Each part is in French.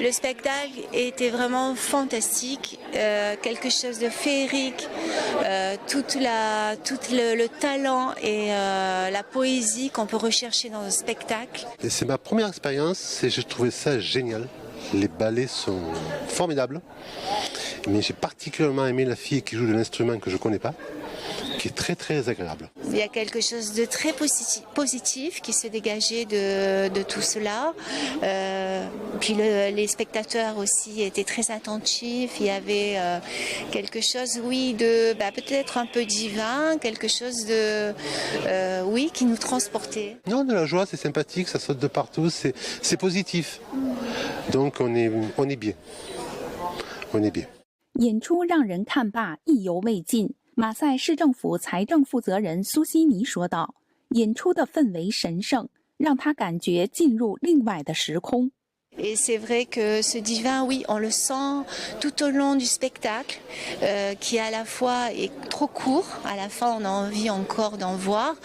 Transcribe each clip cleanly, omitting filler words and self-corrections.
Le spectacle était vraiment fantastique, quelque chose de féerique, tout le talent et la poésie qu'on peut rechercher dans un spectacle. C'est ma première expérience et j'ai trouvé ça génial. Les ballets sont formidables, mais j'ai particulièrement aimé la fille qui joue de l'instrument que je ne connais pas, qui est très très agréable. Il y a quelque chose de très positif qui se dégageait de tout cela. Puis les spectateurs aussi étaient très attentifs. Il y avait quelque chose, oui, de peut-être un peu divin, quelque chose de, oui, qui nous transportait. Non, de la joie, c'est sympathique, ça saute de partout, c'est positif. Donc on est bien, on est bien. 演出让人看罢意犹未尽。马赛市政府财政负责人苏西尼说道：“演出的氛围神圣，让他感觉进入另外的时空。” Et c'est vrai que ce divin, oui, on le sent tout au long du spectacle, qui à la fois est trop court, à la fin on a envie encore d'en voir,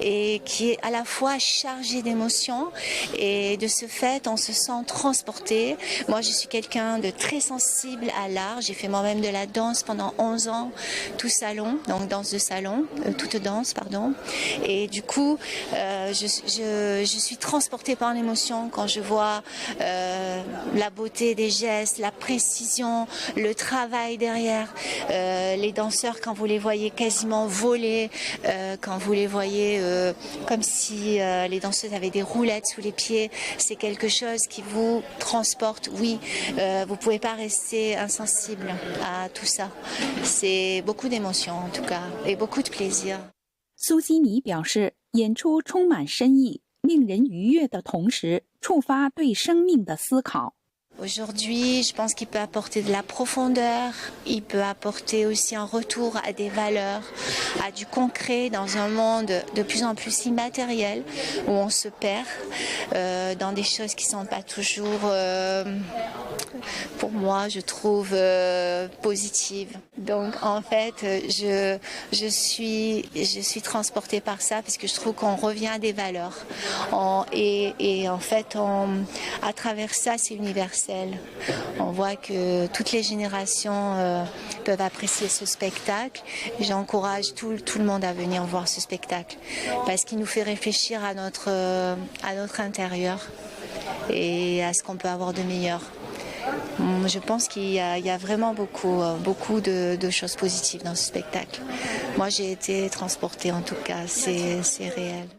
et qui est à la fois chargé d'émotions, et de ce fait on se sent transporté. Moi je suis quelqu'un de très sensible à l'art, j'ai fait moi-même de la danse pendant 11 ans, tout salon, donc danse de salon, toute danse, pardon, et du coup je suis transportée par l'émotion quand je vois la beauté des gestes, la précision, le travail derrière, les danseurs quand vous les voyez quasiment voler, quand vous les voyez comme si les danseuses avaient des roulettes sous les pieds, c'est quelque chose qui vous transporte, oui, vous ne pouvez pas rester insensible à tout ça. C'est beaucoup d'émotions en tout cas, et beaucoup de plaisir. 苏西尼表示，演出充满深意，令人愉悦的同时，触发对生命的思考。 Aujourd'hui, je pense qu'il peut apporter de la profondeur, il peut apporter aussi un retour à des valeurs, à du concret dans un monde de plus en plus immatériel où on se perd dans des choses qui ne sont pas toujours, pour moi, je trouve positives. Donc en fait, je suis transportée par ça parce que je trouve qu'on revient à des valeurs. Et en fait, à travers ça, c'est universel. On voit que toutes les générations peuvent apprécier ce spectacle. J'encourage tout le monde à venir voir ce spectacle parce qu'il nous fait réfléchir à notre intérieur et à ce qu'on peut avoir de meilleur. Je pense qu'il y a vraiment beaucoup de choses positives dans ce spectacle. Moi, j'ai été transportée en tout cas, c'est réel.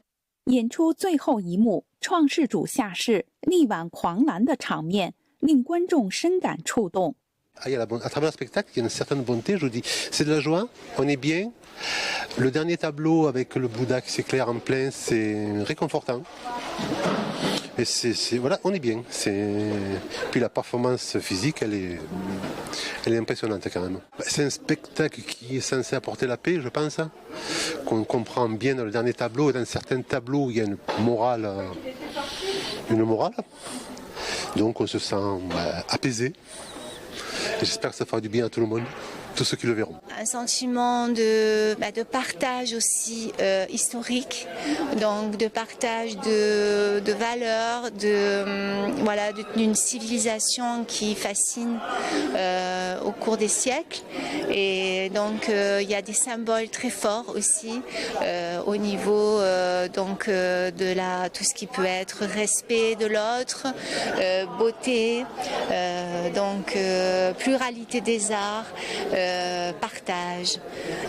演出最后一幕，创世主下世，力挽狂澜的场面。 令观众深感触动。À travers le spectacle, il y a une certaine bonté, je vous dis, c'est de la joie, on est bien. Le dernier tableau avec le Bouddha qui s'éclaire en plein, c'est réconfortant. Et voilà, on est bien. Puis la performance physique, elle est impressionnante quand même. C'est un spectacle qui est censé apporter la paix, je pense, qu'on comprend bien dans le dernier tableau. Et dans certains tableaux, il y a une morale. Donc on se sent apaisé. J'espère que ça fera du bien à tout le monde, tous ceux qui le verront. Un sentiment de partage aussi historique, donc de partage de valeurs, d'une civilisation qui fascine au cours des siècles. Et donc il y a des symboles très forts aussi au niveau de tout ce qui peut être respect de l'autre, beauté, pluralité des arts. Partage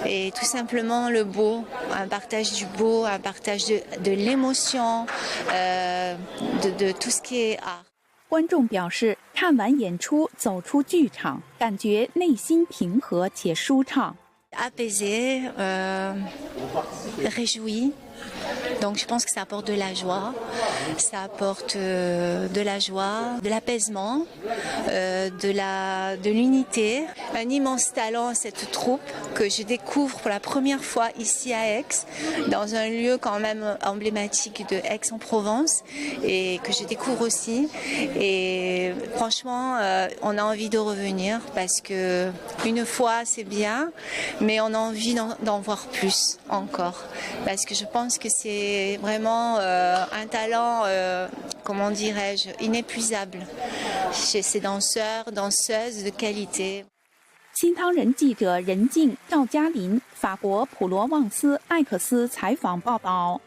et tout simplement le beau, un partage du beau, un partage de l'émotion, de tout ce qui est art. 观众表示，看完演出走出剧场，感觉内心平和且舒畅。 Apaisé, réjoui. Donc je pense que ça apporte de la joie, ça apporte de la joie, de l'apaisement, de l'unité. Un immense talent, cette troupe que je découvre pour la première fois ici à Aix, dans un lieu quand même emblématique de Aix-en-Provence et que je découvre aussi. Et Franchement, on a envie de revenir parce que une fois c'est bien, mais on a envie d'en voir plus encore. Parce que je pense que c'est vraiment un talent, comment dirais-je, inépuisable chez ces danseurs, danseuses de qualité. 新唐人记者任静、赵嘉林，法国普罗旺斯艾克斯采访报道。